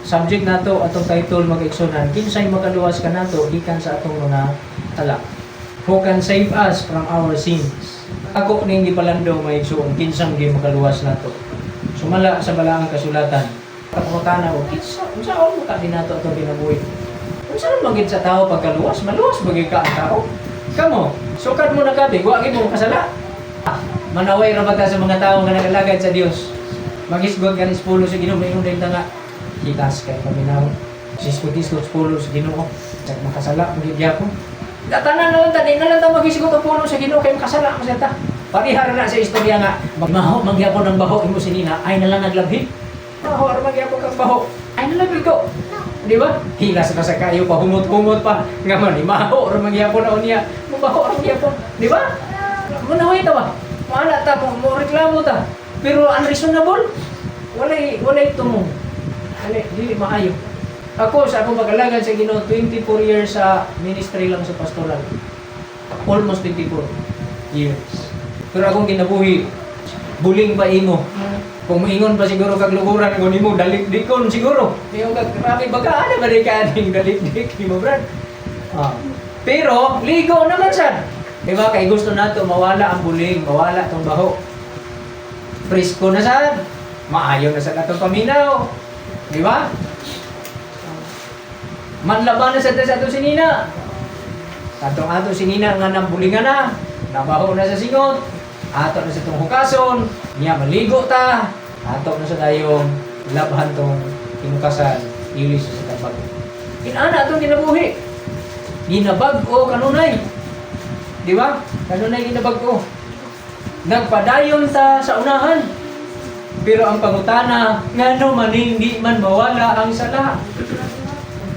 subject nato atong title mag-igsunan, kinsay makaluwas ka nato gikan sa atong mga sala. Who can save us from our sins? Ako ning gipalandaw may igsuon kinsang gi makaluwas nato. Sumala sa balaang kasulatan. Kapangutana o kinsa unsaon mo ka din nato atong kinabuhi? Unsa man gid sa tao pagkaluwas? Maluwas ba gid ka ang tao? Kamo, sukat mo na kabi, wa gid mo kasala. Manaway ra ba ta sa mga tao nga nagalagad sa Dios? Magisgod ka ni Pulo sa Ginoo, mayroon din nga hikas kay paminaw. Siskutis ko Pulo sa Ginoo, kay makasala mo gid gyapon. Datanan naman ta, di na lang ta magisgod ang Pulo sa Ginoo kay makasala mo sa ta. Parihara na sa istorya nga, magmaho mangyapon ng baho imo sinina, ay na lang naglabhi. Maho ra mangyapon kang baho, ay na lang ko. Di ba? Hilas na sa kayo pa, humot-humot pa. Nga man, maho ra mangyapon na unya, mabaho ra mangyapon. Di ba? Manaway ta ba? Maala ta mo reklamo ta. Pero unreasonable. Walay tumong. Dili maayo. Ako sa akong pag-alagad sa Ginoo 24 years sa ministry lang sa pastoral. Almost 24 years. Pero akong kinabuhi buling pa imo. Kung maingon pa siguro kag luhuran ko nimo dalikdikon siguro. Yung grabe baga ana ba ka aning dalikdik nimo brad. Pero ligo naman sad. Diba kay gusto nato mawala ang buling, mawala tong baho. Presko na sad. Maayo na sa katong paminaw. Diba? Manlaban na sa atong sinina. Atong sinina nga nambulingan na. Nabaho na sa singot. Ato na sa itong hukason. Niya maligo ta. Ato na sa dayong labhan tong hinukasan. Ilis sa tabag. Kinana itong ginabuhi. Ginabag o kanunay. Di ba? Kanunay ginabag o. Nagpadayon ta sa unahan. Pero ang pangutana, ngano man hindi man mawala ang sala.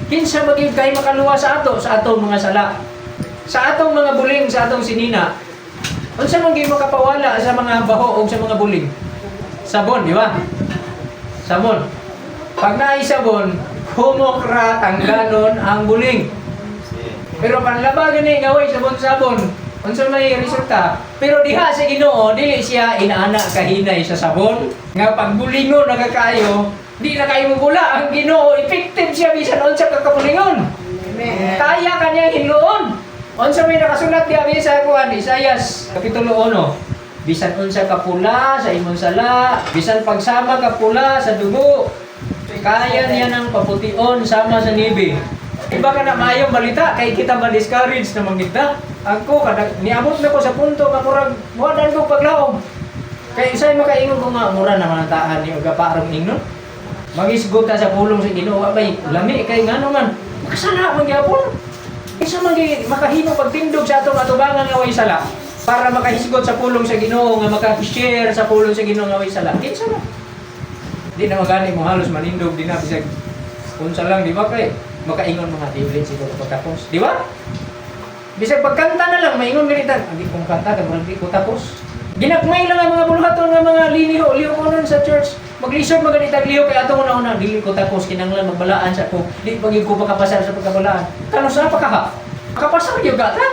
Kinsa maging kay makaluwa sa ato, sa atong mga sala. Sa atong mga buling, sa atong sinina. Unsa man gyud makapawala sa mga baho o sa mga buling? Sabon, di ba? Sabon. Pag naay sabon, humok ra tangganon ang buling. Pero panlaba gani ngaway sabon-sabon. Unsa may resulta? Pero diha sa Ginoo dili siya inaana kahinay sa sabon. Nga pagbulingon nagakaayo, di na kayo mabula ang Ginoo. Effective siya bisan unsa ka kabulingon. Kaya kanya hinluon. Unsa may nakasulat diha sa kuan Isaias kapitulo 1. Bisan unsa ka pula sa imong sala, bisan pagsama ka pula sa dugo, kaya niya nang papution sama sa nibi. Iba ka na maayong balita kay kita ma-discourage na mangita. Ako niabot na ko sa punto nga murag muadan ko paglaom. Kay isay makaingon ko nga mura na manantaan ni uga parang ingnon. Magisgot ka sa pulong sa Ginoo bay lami kay ngano man. Makasala man gyapon. Isa man makahimo pagtindog sa atong atubangan nga way sala para makahisgot sa pulong sa Ginoo nga maka-share sa pulong sa Ginoo nga way sala. Kinsa man. Di na magani mo halos manindog di na bisag unsa lang di ba kay makaingon mga favorite siguro pagtapos. Di ba? Bisag pagkanta na lang maingon ganita. Hindi kong kanta kag hindi ko tapos. Ginagmay lang ang mga buluhaton nga mga liho ko nun sa church. Maglisod maganita liho kay atong una dili ko tapos kinahanglan magbalaan sa ko. Di pagig ko makapasar sa pagkabalaan. Kano sa pa ka? Makapasar gyud ka ta?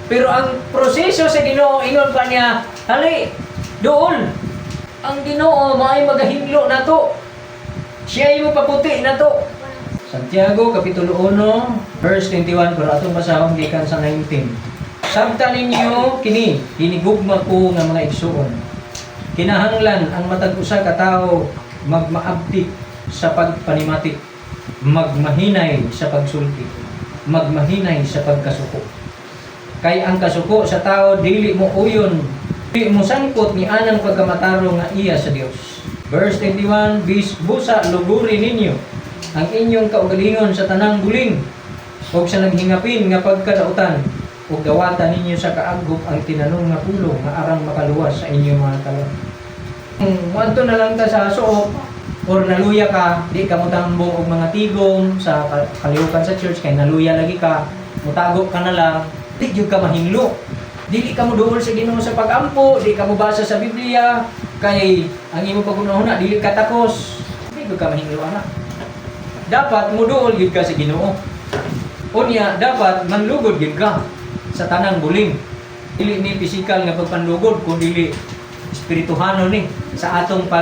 Pero ang proseso sa Ginoo ingon pa niya, hali dool. Ang Ginoo maay magahinlo nato. Siya imo paputi nato. Santiago, Kapitulo 1, verse 21, pero atong basahon gikan sa 19. Sabta ninyo, kini, hinigugma ko nga mga igsuon. Kinahanglan ang matag usa ka tawo magmaabtik sa pagpanimati, magmahinay sa pagsulti, magmahinay sa pagkasuko. Kay ang kasuko sa tao, dili mo uyon, dili mo sangkot ni anang pagkamataro nga iya sa Dios. Verse 21, busa luguri ninyo ang inyong kaugalingon sa tanang buling o sa naghingapin nga pagkadautan o gawatan ninyo sa kaagop ang tinanong nga pulong nga arang makaluwas sa inyong mga kalong. Muadto na lang ta sa suop or naluya ka, di ka mutambong og mga tigom sa kalihukan sa church kay naluya lagi ka, mutago ka na lang, di gyud ka mahinglo. Dili ka mo duol sa Ginoo sa pagampo, di ka mo basa sa Biblia kay ang imo pagunahuna dili ka takos. Di gyud ka mahinglo ana. Dapat muduol gid ka sa Ginoo. Unya dapat manlugod gid ka sa tanang buling. Dili ni pisikal nga pagpanlugod kun dili espirituhano ni sa atong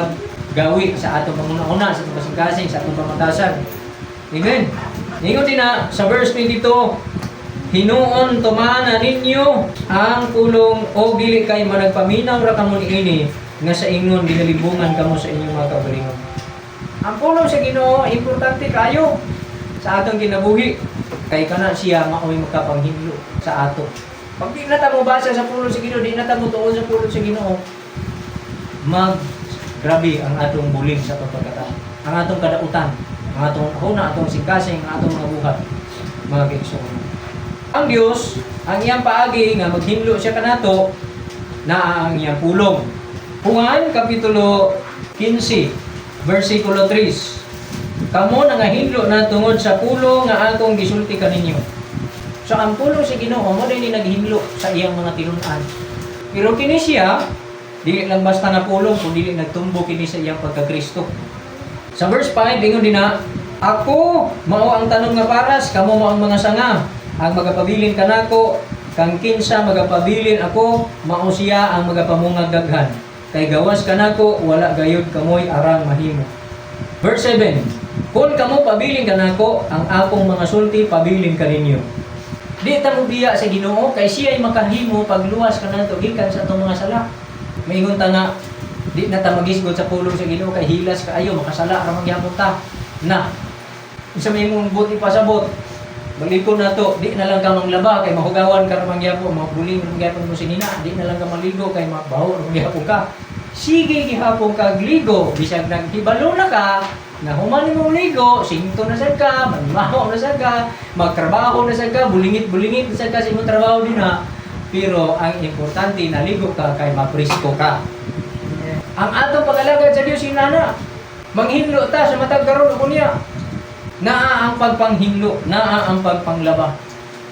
gawi sa atong panguna-una, sa atong kasing-kasing, sa atong pamatasan. Amen. Ingon din na sa verse 22, hinuon tumana ninyo ang pulong o dili kay managpaminaw ra kamo niini nga sa ingon ginalibungan kamo sa inyong mga kaugalingon. Ang pulong sa Ginoo importante kayo sa atong kinabuhi kay kana siya maoy makapanghinlo sa ato. Pag di na ta mo basa sa pulong sa Ginoo, di na ta mo tuon sa pulong sa Ginoo, grabe ang atong bulig sa atong pagkatao, ang atong kadautan, ang atong huna, atong singkasing, ang atong mga buhat, mga kaigsuonon. Ang Dios, ang iyang paagi nga maghinlo siya kanato na ang iyang pulong. Juan kapitulo 15 versikulo 3. Kamo nangahinlo na tungod sa pulong nga atong gisulti kaninyo. So ang pulong sa Ginoo mo din naghinlo sa iyang mga tinun-an. Pero kini siya dili lang basta na pulong kung dili nagtumbo kini sa iyang pagka-Kristo. Sa verse 5 ingon din na, ako mao ang tanom nga paras, kamo mao ang mga sanga. Ang magapabilin kanako, kang kinsa magapabilin ako, mao siya ang magapamungag daghan. Kay gawas kanako, wala gayud kamoy arang mahimo. Verse 7, kung kamo pabilin kanako, ang akong mga sulti pabilin kaninyo. Di ta mo biya sa Ginoo kay siya ay makahimo pagluwas kanato gikan sa atong mga sala. Maingon ta nga di na ta magisgod sa pulong sa Ginoo kay hilas kaayo makasala ra magyapon ta. Na isa may mong buti pasabot. Balikon na to, di na lang ka manglaba kay mahugawan ka ra magyapon, mabuling ra magyapon mo sinina, di na lang ka maligo kay mabaho ra magyapon ka. Sige gihapon ka gligo, bisag naghibalo na ka, na human mo ligo, singto na sad ka, manmaho na sad ka, magtrabaho na sad ka, bulingit na sad ka sa imong trabaho din ha. Pero ang importante naligo ka kay mapresko ka. Ang atong pag-alagad sa Dios inana, manghinlo ta sa matag karon ko niya. Naa ang pagpanghinlo, naa ang pagpanglaba.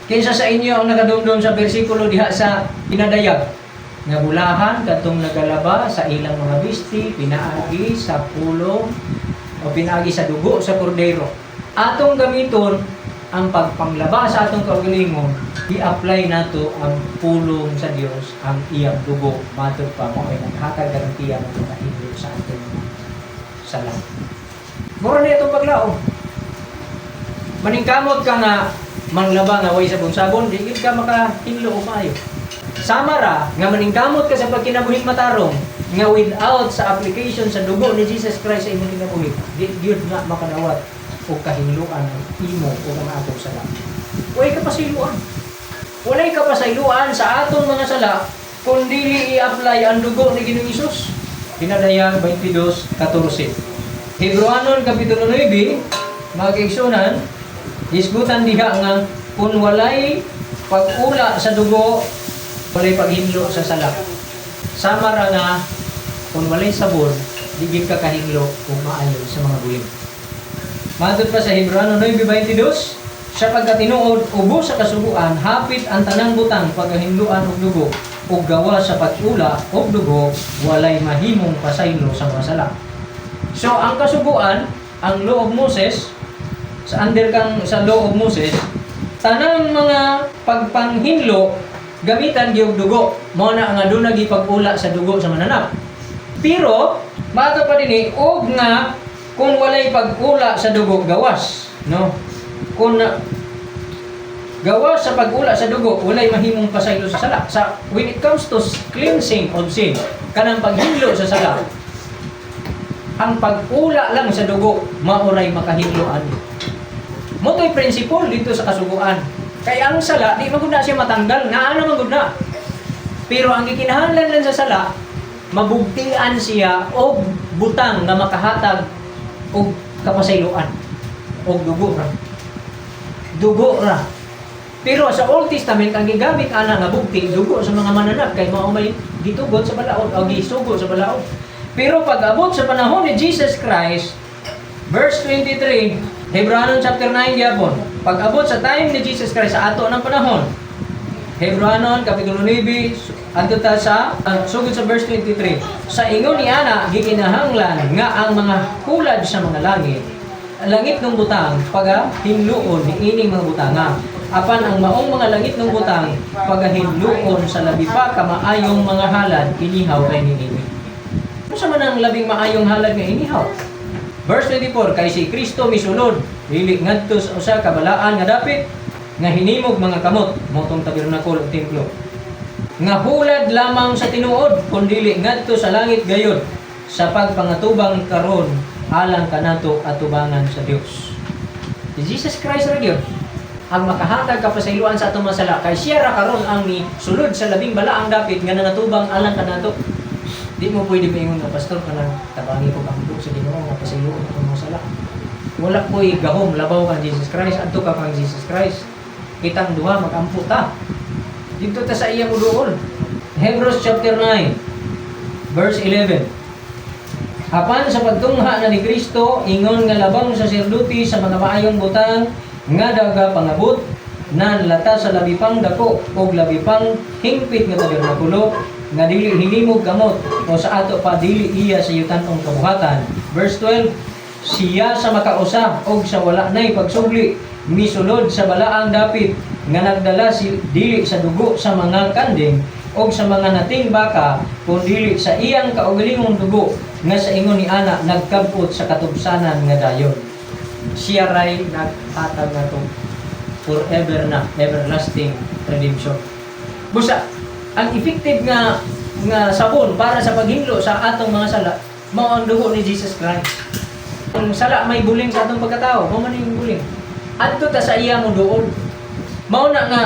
Kinsa sa inyo ang nakadumdum sa bersikulo diha sa pinadayag nga bulahan kadtong nagalaba sa ilang mga bisti, pinaagi sa pulong o pinaagi sa dugo sa kordero. Atong gamiton ang pagpanglaba sa atong kaugalingon, i-apply nato ang pulong sa Dios, ang iyang dugo, matod pa mo ay naghatag garantiya ng pagkahinlo sa atong sala. Mura na itong paglaom. Maningkamot ka nga manglaba nga way sabon-sabon, di gid ka makahinlo o maayo. Sama ra nga maningkamot ka sa pagkinabuhing matarong nga without sa application sa dugo ni Jesus Christ sa imong kinabuhi, di gyud nga makanawat o kahinluan ang imo o ang atong sala. Walay kapasayloan. Walay kapasayloan sa atong mga sala kung dili i-apply ang dugo ni Ginoong Hesus. Pinadayag 22:14. Hebreanon kapitulo 9, mga kaigsuonan, hisgutan diha nga kung walay pag-ula sa dugo, walay paghinlo sa sala. Sama ra nga kung walay sabon, di gid ka kahinlo o maayo sa mga bulig. Matod pa sa Hebreano 9:22, sa pagkatinuod ubo sa kasuguan, hapit ang tanang butang paghinluan og dugo ug gawa sa pag-ula og dugo, walay mahimong pasaylo sa mga sala. So ang kasuguan, ang law of Moses, sa under kang sa law of Moses, tanang mga pagpanghinlo gamitan gyud dugo. Mao na nga dunay gipag-ula sa dugo sa mananap. Pero mato pa dinhi og nga kung walay pag-ula sa dugo gawas, no? Kung gawas sa pag-ula sa dugo, walay mahimong pasaylo sa sala. Sa when it comes to cleansing of sin, kanang paghinlo sa sala, ang pag-ula lang sa dugo mauray makahinloan. Motoy principle dito sa kasuguan. Kaya ang sala, di magud na siya matanggal, nga ano magud na. Pero ang gikinahanglan lang sa sala, mabugtian siya og butang nga makahatag og kapasayloan og dugo ra. Dugo ra. Pero sa Old Testament ang gigamit ana nga bugti dugo sa mga mananap kay mao may gitugot sa balaod o gisugo sa balaod. Pero pag abot sa panahon ni Jesus Christ, verse 23, Hebreanon chapter 9 gyapon. Pag abot sa time ni Jesus Christ sa ato ng panahon, Hebreanon kapitulo 9 adto ta sa sugod sa verse 23. Sa ingon ni ana gikinahanglan nga ang mga hulad sa mga langit ng butang pagahinluon ni ining mga butanga. Apan ang maong mga langit ng butang pagahinluon sa labi pa kamaayong mga halad inihaw kay niini. Sa man ang labing maayong halad nga inihaw. Verse 24, kay si Kristo misulod, dili ngadto sa usa ka balaan nga dapit nga hinimog mga kamot, motong tabernakol o templo. Nga hulad lamang sa tinuod, kun dili ngadto sa langit gayud, sa pagpangatubang karon alang kanato atubangan sa Dios. Si Jesus Christ ra gyud ang makahatag kapasayloan sa atong masala, kay siya ra karon ang ni sulod sa labing balaang dapit nga nangatubang alang kanato. Di mo pwede maingon nga pastor kanang tabangi ko kampo sa Ginoo nga pasayloan atong masala. Wala ko'y gahom labaw kang Jesus Christ, adto ka kang Jesus Christ. Kitang duha magampo ta. Dito ta sa iya mo duol. Hebrews chapter 9 verse 11. Apan sa pagtungha na ni Kristo, ingon nga labang saserdote sa mga maayong butang nga daga pangabot na lata sa labi pang dako o labi pang hingpit nga tabernakulo nga dili hinimog kamot o sa ato pa dili iya sa yutan-ong kabuhatan. Verse 12, siya sa makausa o sa wala nay pagsugli misulod sa balaang dapit nga nagdala si dili sa dugo sa mga kanding o sa mga nating baka kung dili sa iyang kaugalingong dugo nga sa ingon ni ana nagkabot sa katubsanan nga dayon. Siya ray naghatag nato forever na everlasting redemption. Busa ang effective nga sabon para sa paghinlo sa atong mga sala mao ang dugo ni Jesus Christ. Kung sala may buling sa atong pagkatao, mao man yung buling. Adto ta sa iya mo duol. Mao na nga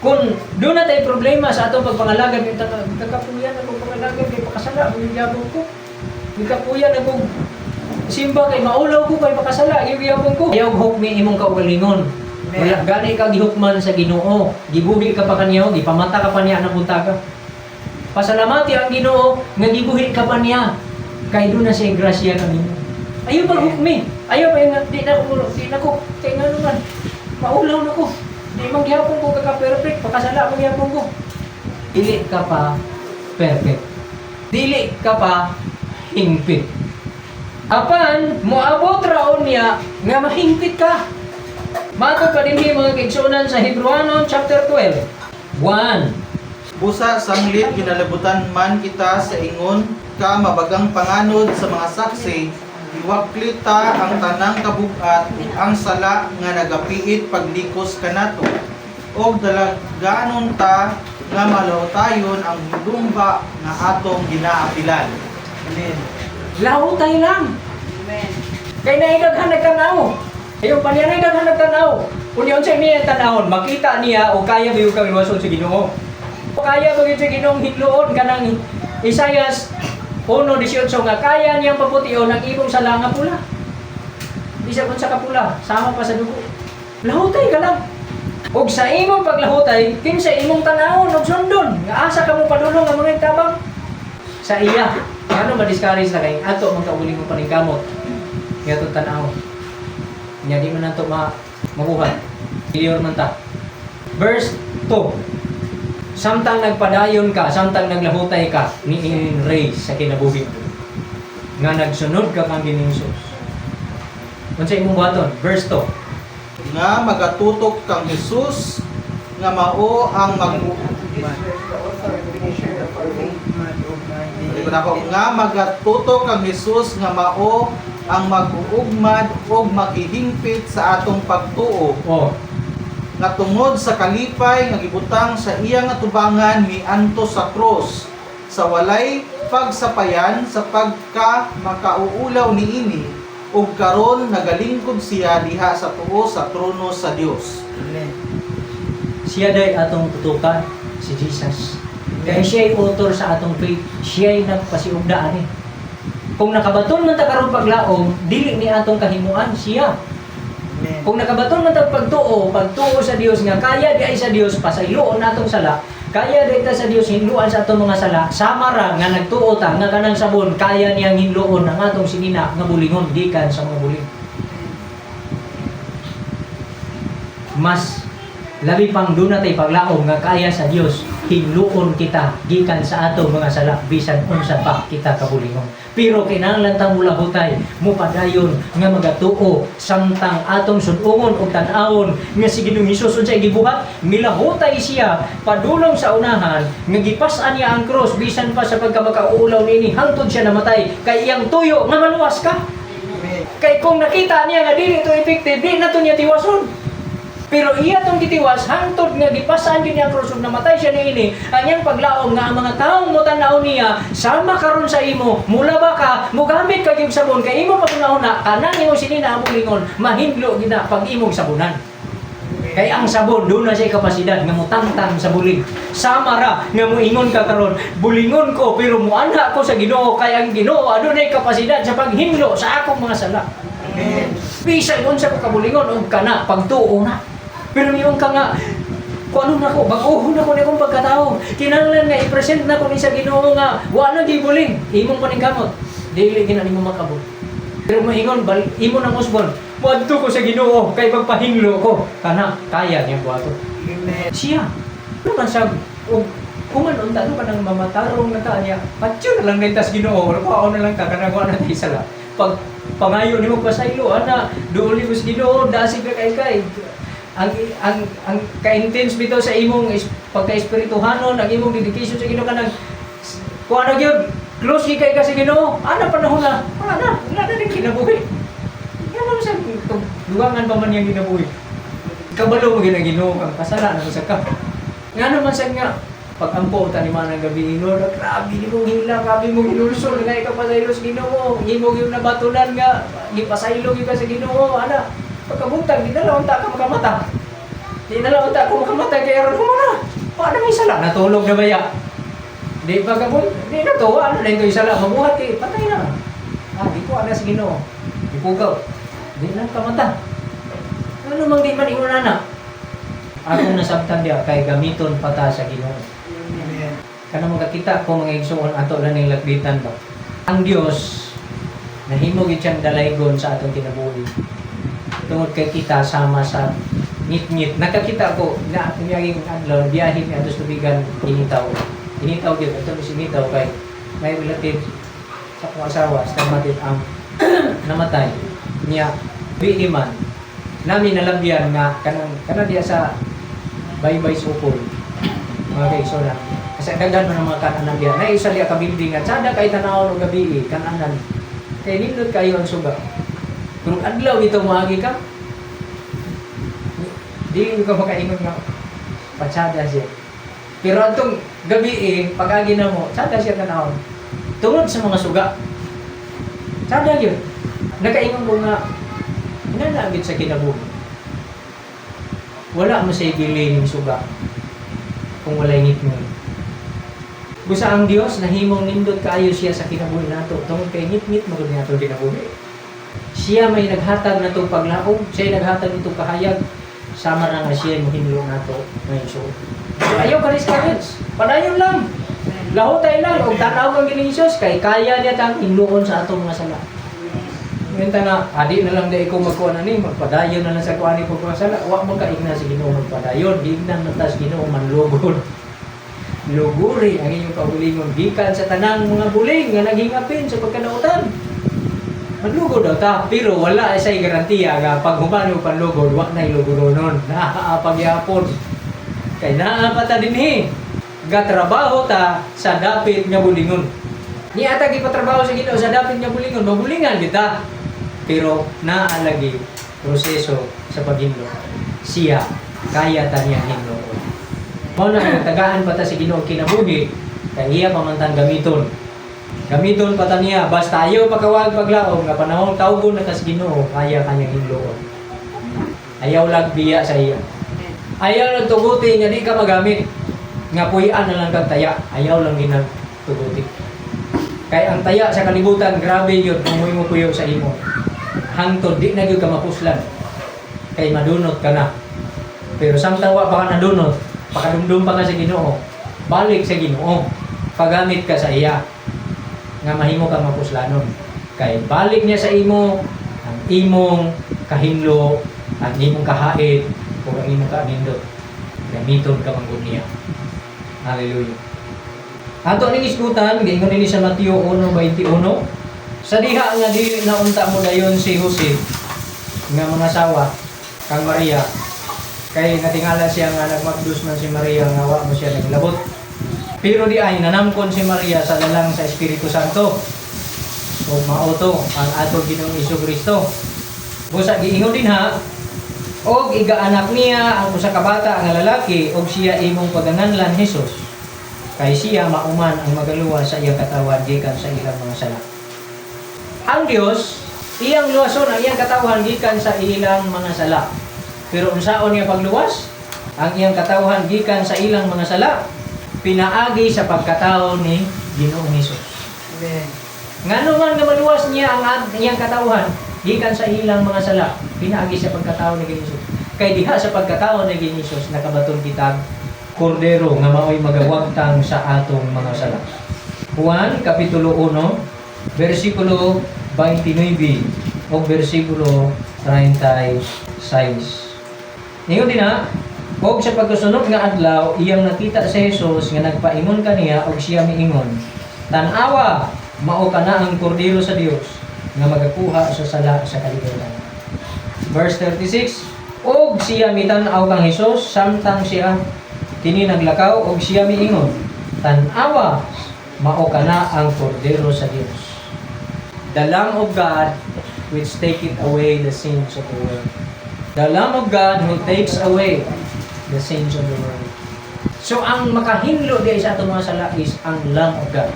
kung doon na tayo problema sa atong pagpangalagad, yung kakapuyan na kong pangalagad, kay pakasala, yung yabong ko. Yung kapuyan na kong simba, kay maulaw ko, kay pakasala, yung yabong ko. Ayaw hukmi imong kaugalingon. Wala, gani ka gihukman sa Ginoo. Gibuhi ka pa kaniya, gipamata ka pa niya, napunta ka. Pasalamati ang Ginoo, nga gibuhi ka pa niya. Kay doon na siya grasya kanino. Ayaw paghukmi. Ayaw pa yung, di na ko, kay nga naman, maulaw na ko. Di mang gihapon ko kaka-perfect, pakasala mo gihapon ko. Dili ka pa perfect. Dili ka pa hingpit. Apan, moabot raon niya nga mahingpit ka. Matod pa din mga kaigsunan sa Hebreano chapter 12. 1. Busa sanglit ginalabutan man kita sa ingon ka mabagang panganod sa mga saksi, iwaklit ta ang tanang kabugat ang sala nga nagapiit paglikos kanato og dalaganon ta nga malawtayon ang dumba nga atong ginaapilan. Amen. Lahutay lang. Amen. Kay naigaghan nagtanaw. Ayun pa niya naigaghan nagtanaw. Kung yun sa niya tanawon, makita niya o kaya ba yung kawiwason sa Ginoo. O kaya ba yung sa Ginoong hitloon ka ng Isaias 1:18 nga kaya niyang papution ang ibong sala nga pula. Isa kun sa kapula, sama pa sa dugo. Lahutay ka lang. Og sa imong paglahutay, kinsa imong tanawon og sundon, nga asa ka mo padulong nga mga tabang sa iya. Ano ma-discourage na kay ato man kauling mo paningkamot. Nga to tanaw. Nya di man nato mabuhat. Clear man ta. Verse 2. Samtang nagpadayon ka, samtang naglahutay ka, ni raise sa kinabuhi nga nagsunod ka kang Ginoo. Unsa imong buhaton? Verse 2. Nga magatutok kang Hesus nga mao ang nga magatutok kang Hesus nga mao ang mag-uugmad o makihingpit sa atong pagtuo. Oh. Nga tungod sa kalipay nga gibutang sa iyang atubangan ni anto sa cross sa walay pagsapayan sa pagka makauulaw niini ug karon nagalingkod siya diha sa tuo sa trono sa Dios. Amen. Siya day atong tutukan, si Jesus. Kaya siya ay author sa atong faith. Siya ay nagpasiugdaan eh. Kung nakabaton man ta karon paglaom, dili ni atong kahimuan siya. Amen. Kung nakabaton man ta pagtuo sa Dios nga kaya di ay sa Dios pasayloon natong sala, kaya di ta sa Dios hinluan sa atong mga sala, sama ra nga nagtuo ta nga kanang sabon kaya niyang hinluon ang atong sinina nga bulingon gikan sa mga buling. Mas labi pang dunay tay paglaom nga kaya sa Dios hinluon kita gikan sa ato mga sala bisan unsa pa kita kabulingon. Pero kinahanglan ta mulahutay mo padayon nga magatuo samtang atong sud-ungon og tan-awon nga si Ginoong Hesus unsay gibuhat, milahutay siya padulong sa unahan nga gipas-an niya ang cross bisan pa sa pagkamakauulaw nini hangtod siya namatay kay iyang tuyo nga maluwas ka. Kay kung nakita niya nga dili ito effective, di na to niya tiwason. Pero iya tong gitiwas hangtod nga gipasan din niya ang krus ug namatay siya niini. Anyang paglaom nga ang mga taong motanaw niya sama karon sa imo, mula ba ka mogamit ka gyud sabon kay imo pagunahuna kanang imo sinina ang bulingon mahindlo gid pag imong sabunan. Kay ang sabon doon na siya kapasidad nga mutangtang sa bulig. Sama ra nga moingon ka karon, bulingon ko pero muanha ko sa Ginoo kay ang Ginoo adunay kapasidad sa paghinlo sa akong mga sala. Amen. Bisay unsa ko kabulingon og kana pagtuo na. Pero miyon ka nga, kung ano na ko, baguhon na ko na kong pagkatao. Kinahanglan nga, i-present na ko ni sa Ginoo nga, wala gibuling, imong paningkamot. Dili gina nimo makabot. Pero moingon, imo nang usbon, muadto ko sa Ginoo, kay pagpahinglo ko. Kana, kaya niya buhato. Siya, ano man siya, kung ano, ano ka nang mamatarong na ka niya, patyo na lang nentas Ginoo, wala ko na lang ka, kanagawa na tayo sala. Pag pangayo ni mo pasaylo, ana, doon mo sa Ginoo, dasig ka kay ang ka-intense bitaw sa imong pagka-espirituhanon, ang imong dedication sa Ginoo kanang kuha na gyud close kay ka sa Ginoo, ana panahon na wala na din kinabuhi. Yan man sa dugangan pa man yang kinabuhi. Kabalo mo gyud Ginoo kang pasala na sa ka. Nga naman sa nga pag-ampo ta ni manang gabi Lord, grabe ni mong hila, grabe mong hinulsol nga ikaw pasaylo sa Ginoo, imo gyud nabatulan nga gipasaylo gyud ka sa Ginoo, ana pagkabuntag, di na lang unta ka makamata. Di na lang unta ka makamata, kaya ron mo na. Paano may sala? Natulog na ba ya? Di pagkabuntag, di na to, ano na ito yung sala? Mabuhat eh, patay na. Di ko ana sa Ginoo. Di pugaw. Di na kamata. Ano mang di man ingon na? Akong nasabtan diya, kay gamiton pata sa Ginoo. Kana magkakita ko mga igsoon ato lang ng lakbitan ba? Ang Dios, nahimog siyang dalaygon sa atong kinabuhi. Tungod kay kita sama sa ngit-ngit. Nakakita ko na kumiyaging adlaw, biyahe ni atos tubigan initaw. Initaw gyud ato si initaw kay may relative sa akong asawa sa matit ang namatay niya di man. Nami nalabyan nga kanang diya sa baybay sukol. Mga kaigsoon. Kasi daghan man ang mga kananan diya. Na isa diya ka building at sada kay tanaw og gabi kananan. Kay nindot kayo ang suga. Kung adlaw ito maagi ka, di ka makaingon nga patsada siya. Pero atong gabi pag-agi na mo, tsada siya tanahon. Tungod sa mga suga. Tsada yun. Nakaingon ko nga, hinanagit sa kinabuhi. Wala mo sa ibili ng suga kung wala ngit-ngit. Busa ang Dios, nahimong nindot kaayo siya sa kinabuhi nato. Tungod kay ngit-ngit mo rin nato kinabuhi. Siya may naghatag na itong paglaong, siya naghatag nitong kahayag, sama na nga siya yung hinulong nato ngayon. So ayaw ka discourage, padayon lang, lahutay lang, o tanaw kang Ginoong Hesus, kay kaya niya tang hinulong sa atong mga sala. Ngayon na, adi na lang dahil ko magkuha na ni, magpadayon na lang sa kuha ni pagkakasala, huwag mong kaigna si Ginoo magpadayon, dignan na tas Ginoo manlugod. Luguri ang inyong kabulingon, gikan sa tanang mga buling nga naghingapin sa pagkanautan. Maglugod daw ta, pero wala sa'y garantiya nga pag humano panlugod, wak na'y luguronon, naapagyapon. Kaya naapata din gatrabaho ta sa dapit nga bulingon. Ni ata gipatrabaho sa Ginoo sa dapit nga bulingon, mabulingan kita. Pero naalagi proseso sa paghinlo. Siya, kaya ta niya hinlo. Mao na tagaan pa ta si Ginoo kinabuhi, kaya iya pamantang gamiton. Gamiton pa ta niya, basta ayaw pagkawag paglaom nga panahon tawgon na tas Ginoo, kaya kanya hinloon. Ayaw lang biya sa iya. Ayaw lang tuguti nga di ka magamit. Nga puyan na lang kang taya, ayaw lang ginagtuguti. Kaya ang taya sa kalibutan, grabe yun, kung mo puyo sa imo. Hangtod, di na yun ka mapuslan. Kaya madunot ka na. Pero samtang wa pa ka nadunot, pakadumdum pa ka sa Ginoo, balik sa Ginoo, pagamit ka sa iya. Nga mahimo kang mapuslanon. Kay balik niya sa imo ang imong kahinlo, ang imong kahait, o ang imong kaanindot. Gamiton ka manggod niya. Hallelujah. Ato ning isgutan, giingon ini sa Mateo 1:21. Sa diha nga dili naunta mo dayon si Jose nga mga asawa kang Maria. Kay natingala siya nga nagmakdos man si Maria nga wa mo siya naglabot. Pero di ay nanamkon si Maria sa lalang sa Espiritu Santo. O mauto ang ato Ginoong Jesucristo. Busa giingon din ha, og igaanak niya ang usa ka bata nga lalaki og siya imong paganganlan Hesus. Kay siya mauman ang magaluwa sa iyang katawan gikan sa ilang mga sala. Ang Dios iyang luwason ang iyang katawan gikan sa ilang mga sala. Pero unsaon niya pagluwas? Ang iyang katawan gikan sa ilang mga sala pinaagi sa pagkatao ni Ginoong Hesus. Amen. Ngano man nga maluwas niya ang iyang katawan gikan sa ilang mga sala pinaagi sa pagkatao ni Ginoong Hesus. Kay diha sa pagkatao ni Ginoong Hesus nakabaton kitag kordero nga mao'y magawagtang sa atong mga sala. Juan kapitulo 1 versikulo 29 o versikulo 36. Ingon din na, og sa pagkasunod nga adlaw iyang nakita sa Jesus nga nagpaingon kaniya og siya miingon, "Tan-awa, mao kana ang kordero sa Dios nga magakuha sa sala sa kalibutan." Verse 36, og siya mitan-aw kang Jesus samtang siya kini naglakaw og siya miingon, "Tan-awa, mao kana ang kordero sa Dios, the Lamb of God which taketh away the sins of the world." The Lamb of God who takes away the sins of the world. So ang makahinlo di sa atong mga sala is ang Lamb of God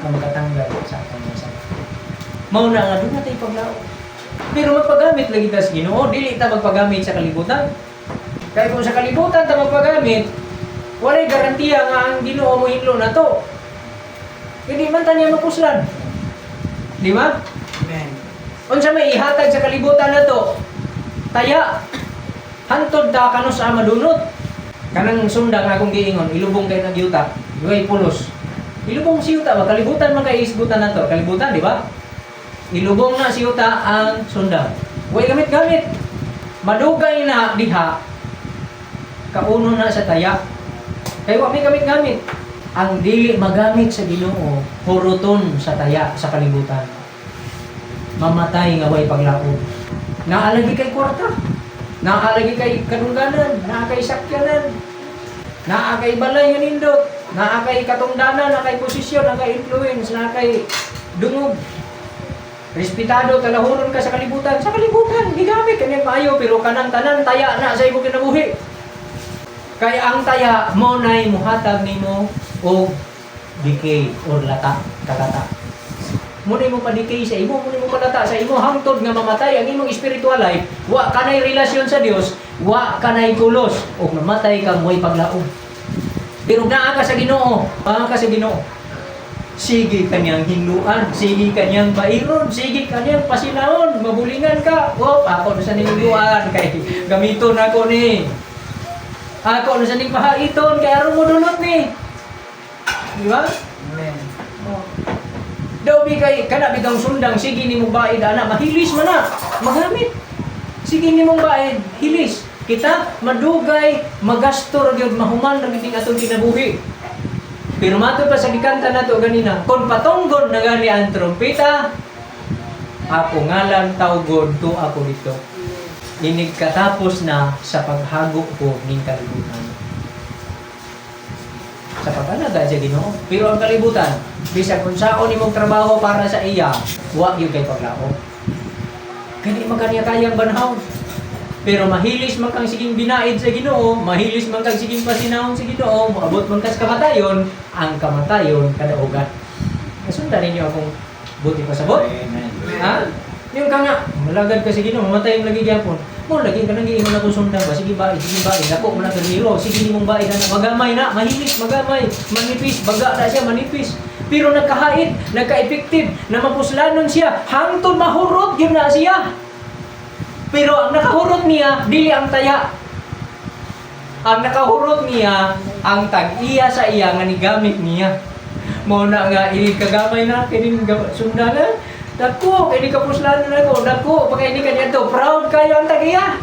ang makatanggal sa atong mga sala. Mao na nga doon natin paglao. Pero magpagamit lagi ta sa Ginoo, dili ta magpagamit sa kalibutan. Kaya kung sa kalibutan ta magpagamit, walay garantiya nga ang Ginoo mo hinlo na to. Hindi man ta niya mapuslan. Di ba? Amen. Unsa may ihatag sa kalibutan na to? Taya. Hantod ta kano sa madunot. Kanang sundang akong giingon, ilubong kay nang yuta. Duay pulos. Ilubong si yuta, ba kalibutan man kay isbutan nato. Kalibutan, di ba? Ilubong na si yuta ang sundang. Way gamit-gamit. Madugay na diha. Kauno na sa taya. Kaya wa may gamit-gamit. Ang dili magamit sa Ginoo, huruton sa taya sa kalibutan. Mamatay nga way paglaom. Naalagi kay kwarta. Naalagi kay kadungganan, naa kay sakyanan. Naa kay balay nga nindot, naa kay katungdanan, naa kay posisyon, naa kay influence, naa kay dungog. Respetado talahuron ka sa kalibutan. Sa kalibutan, gigamit kanyang maayo pero kanang tanan taya na sa imong kinabuhi. Kaya ang taya mo na'y muhatag nimo o decay or lata, kalata. Muna mo pa decay sa imo, muna mo pa lata sa imo, hangtod nga mamatay ang imong spiritual life, wa kanay relasyon sa Dios, wa kanay kulos, o mamatay ka mo'y paglaom. Pero naa ka sa Ginoo, ka sa Ginoo. Sige kanyang hinluan, sige kanyang bairon, sige kanyang pasinahon, mabulingan ka. Ako na sa hinluan, kay gamiton ako ni. Ako na sa ning pahaiton, kay aron mo dulot ni. Di ba? Amen. Daw bigay kana bitong sundang, sige nimong baid ana, mahilis man na, magamit. Sige nimong baid, hilis. Kita madugay, magastor gyud, mahuman ra gid atong kinabuhi. Pero mato pa sa gikanta nato ganina, kon patunggon na gani ang trompeta, ako ngalan tawgod to ako dito. Inig katapos na sa paghago ko ning kalibutan. Sa pagkalaga sa Ginoo. Pero ang kalibutan, bisag kung saon imong trabaho para sa iya, wa gyud kay paglao. Kani magkanya kayang banhaw. Pero mahilis man kang siging binaid sa Ginoo, mahilis man kang siging pasinahon sa Ginoo, moabot man ka sa kamatayon, ang kamatayon kadaugan. Nasundan ninyo akong buti pasabot? Amen. Ha? Yung ka nga, malagad ka sa Ginoo, mamatay ang lagi gyapon. Mo lagi ka nang giingon ako sundan ba? Sige baid, dako mo na kaniro. Sige nimong baid na magamay na, mahilis, magamay, manipis, baga na siya, manipis. Pero nagkahait, nagka-effective, na mapuslanon siya, hangtod mahurot gyud na siya. Pero ang nakahurot niya, dili ang taya. Ang nakahurot niya, ang tag-iya sa iya nga nigamit niya. Mo na nga kagamay na kining sundanan. Dako, kay di kapuslanon ako. Dako, pagka hindi ka dito, proud kayo ang tag-iya.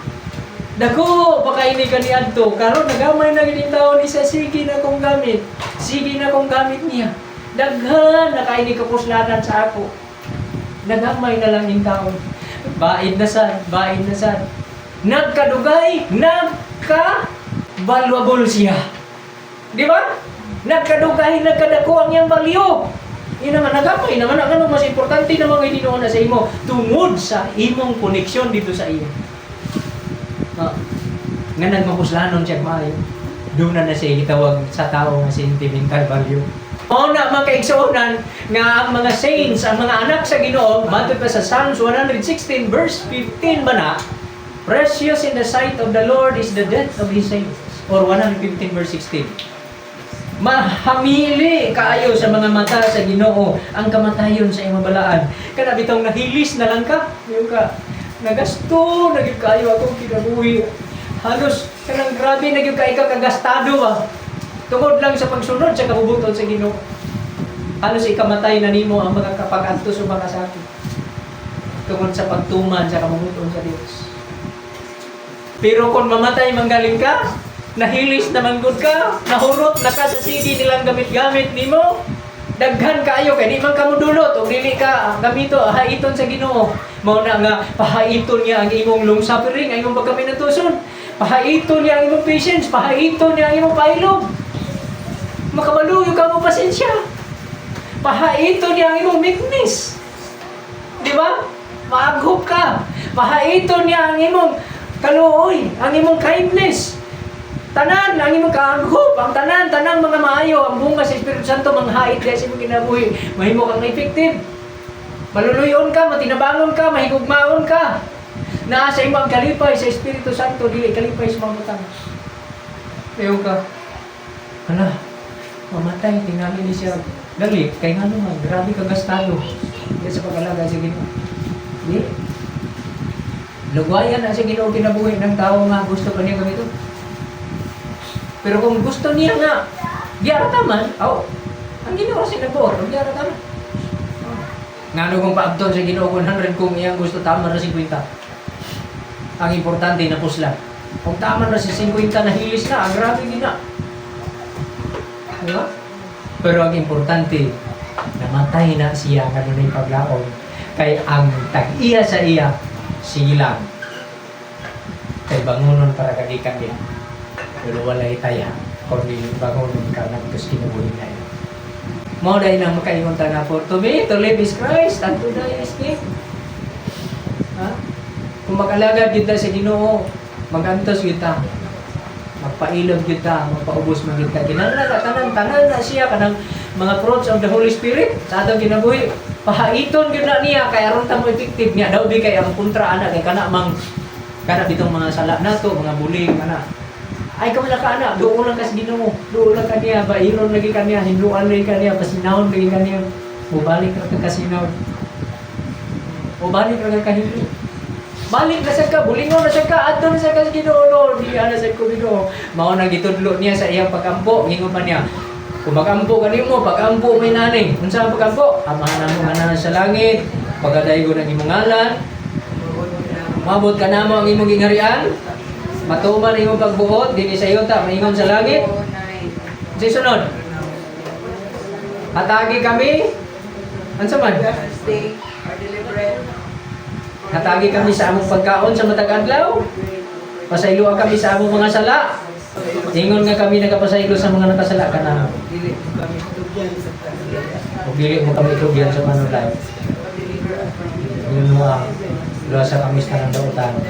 Dako, pakaini ka ni Adto. Karon nagamay na gid taon isa, sige na kong gamit. Sige na kong gamit niya. Daghan nakaini ka puslanan sa ako. Nagamay na lang yung taon. Baid na sad, baid na sad. Nagkadugay, nagka-valuable siya. Di ba? Nagkadugay, nagkadako ang iyang value. Ina nga nagamay naman ang ano mas importante na mga Ginoo na sa imo tungod sa imong koneksyon dito sa iyo. Nga nagmapuslanon siya maayo. Doon na siya gitawag sa tao nga sentimental value. O na mga kaigsuonan nga ang mga saints, ang mga anak sa Ginoo, matod pa sa Psalms 116 verse 15 ba na, precious in the sight of the Lord is the death of His saints. Or 115 verse 16. Mahamili kaayo sa mga mata sa Ginoo ang kamatayon sa imong balaan. Kana bitong nahilis na lang ka, yung ka nagasto, naging kayo akong kinabuhi. Halos kanang grabe naging ka kagastado ba. Tungod lang sa pagsunod sa kabubuton sa Ginoo. Halos ikamatay na nimo ang mga kapag-antos o mga sakit. Tungod sa pagtuman sa kabubuton sa Dios. Pero kung mamatay manggaling ka, nahilis na manggod ka, nahurot na ka sa sige nilang gamit-gamit nimo, daghan kaayo kay di man ka modulot o dili ka gamito haiton sa Ginoo. Mao na nga pahaiton niya ang imong long suffering, ang imong pagkaminatuson. Pahaiton niya ang imong patience, pahaiton niya ang imong pailog. Makabaluyo ka mo pasensya. Pahaiton niya ang imong meekness. Di ba? Maaghop ka. Pahaiton niya ang imong kaluoy, ang imong kindness. Tanan, ang imong kaaghop, ang tanang mga maayo, ang bunga sa Espiritu Santo, manghait kaya sa imong kinabuhi. Mahimo kang effective. Maluluyon ka, matinabangon ka, mahigugmaon ka. Naa sa imong kalipay sa Espiritu Santo, dili kalipay sa mga butang. Mayo ka. Ano? Mamatay, tingali ni siya. Dali, kay nga naman, grabe ka gastado. Kaya sa pag-alaga sa Ginoo. Di? Lugwayan na sa Ginoo kinabuhi ng tao nga gusto pa niya gamito. Pero kung gusto niya nga, diarataman, ang Ginoo kasi nagbuot, ang diarataman. Nga kung paabton sa Ginoo 100 kung iyang gusto tama na 50. Ang importante na pusla. Kung tama na si 50 na hilis na, ang grabe gina. Diba? Pero ang importante, namatay na siya nga nun yung paglaon. Kay ang tag-iya sa iya, silang. Kay bangunon para kadikan din. Pero walay taya. Kung di bangunon ka, nagtos kinabuhin na yun. Mao dahil nang makaingon ta nga for to me, to live is Christ, and to die is gain. Ha? Kung mag-alaga kita sa Ginoo, magantos kita. Magpailog kita, magpaubos man kita. Kinahanglan tanan na siya kanang mga fruits of the Holy Spirit sa atong kinabuhi. Pahaiton gyud na niya kay aron ta mo effective niya daw di kay ang kontra ana kay kana bitong mga sala nato, mga buling ana. Ay ka wala ka ana, doon lang kas Ginoo. Doon lang kaniya, bairon lagi kaniya, hinduan lagi kaniya, pasinawon lagi kaniya. Mubalik ra ka kasinaw. O balik ra ka hindi. Balik na sa ka, bulingon na sa ka, adto na sa ka Ginoo, Lord, di ana sa ko Ginoo. Mao nang gitudlo niya sa iyang pagampo, ngingon pa niya. Kung magampo kanimo, pagampo may nani. Unsa ang pagampo? Amahan mo nga sa langit, pagadaygo ng imong ngalan. Mabot ka namo ang imong gingarian. Matuman ang imong pagbuot dinhi sa yuta, maingon sa langit. Sa sunod. Atagi kami. Unsa man? Stay or deliberate. Hatagi kami sa among pagkaon sa matag adlaw. Pasayloa kami sa among mga sala. Ingon nga kami nagapasaylo sa mga nakasala kana. Dili kami tugyan sa kanila. O dili mo kami tugyan sa manulay. Yun mo ang luwa sa kamis na ng dautan.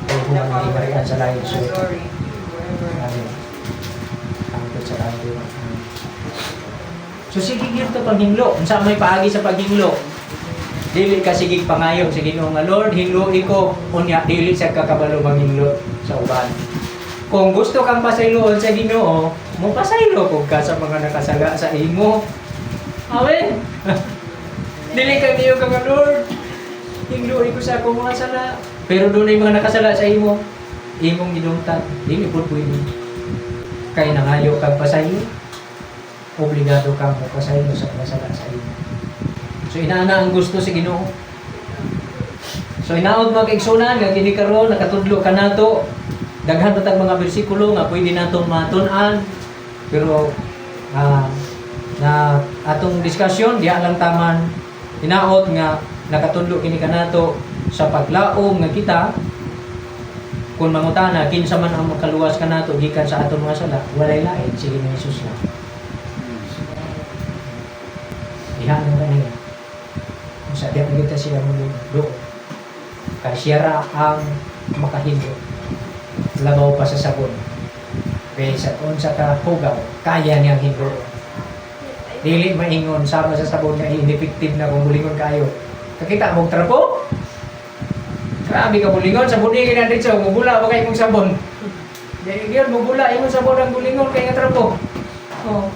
Kaya kung ang himarian sa layo so. Amin. Angkot sa kanto. So sige girto paghinglo. Unsa may paagi sa paghinglo? Dili ka sigig pangayon sa Ginoo nga Lord, hinluin ko unya dili sa kakabalo manginlo sa uban. Kung gusto kang pasayloon sa Ginoo, mo pasaylo kung ka sa mga nakasala sa imo. Amen. Dili ka niyo nga Lord, hinluin ko sa akong mga sala. Pero doon ay mga nakasala sa imo, imong gidungtan, dili pud pwede. Kay nangayo kang pasaylo, obligado kang pasaylo sa kasala sa imo. So inaana ang gusto sa Ginoo. So inaot mga kaigsunan nga kini karon nakatudlo ka nato daghan pa tag mga bersikulo nga pwede natong matun-an, pero na atong diskusyon diha lang taman hinaot nga nakatudlo kini kanato sa paglaom nga kita kung mangutana kinsa man ang makaluwas kanato gikan sa aton mga sala walay lain sige ni Jesus na diha lang kanina sa diha kita siya mo do kay siya ra ang makahindo labaw pa sa sabon kay sa unsa ka hugaw kaya niyang hindo dili maingon sama sa sabon nga ineffective na kung bulingon kayo. Kakita mong trapo? Grabe ka bulingon, sabon ni kina dito, mubula ba kay mong sabon? Dili gyud mubula imong sabon ang bulingon kay nga trapo. Oh.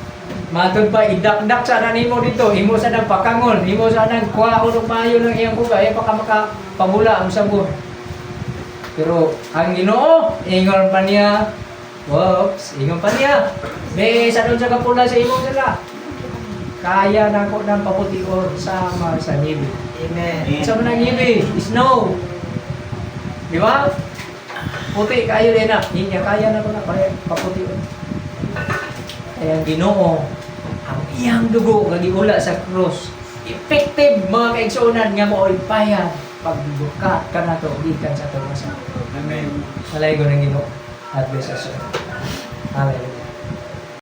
Matod pa idak-dak sa nimo dito, imo sa nang pakangon, imo sa nang kuhaon og maayo ng iyang buga, ay pa ka makapamula ang sabon. Pero ang Ginoo, ingon pa niya, whoops, ingon pa niya. Be sa doon sa kapula sa imong sala. Kaya na ko ng paputior sama sa nibi. Amen. Sa mga nibi, snow. Di ba? Puti kayo din na. Hindi kaya na ko na paputior. Kaya ang Ginoo, ang iyang dugo nga giula sa cross. Effective mga kaigsunan nga mo payag pagbukat ka na to gikan sa tuwa sa. Amen. Malay ko ng Ginoo. At bless us. Amen.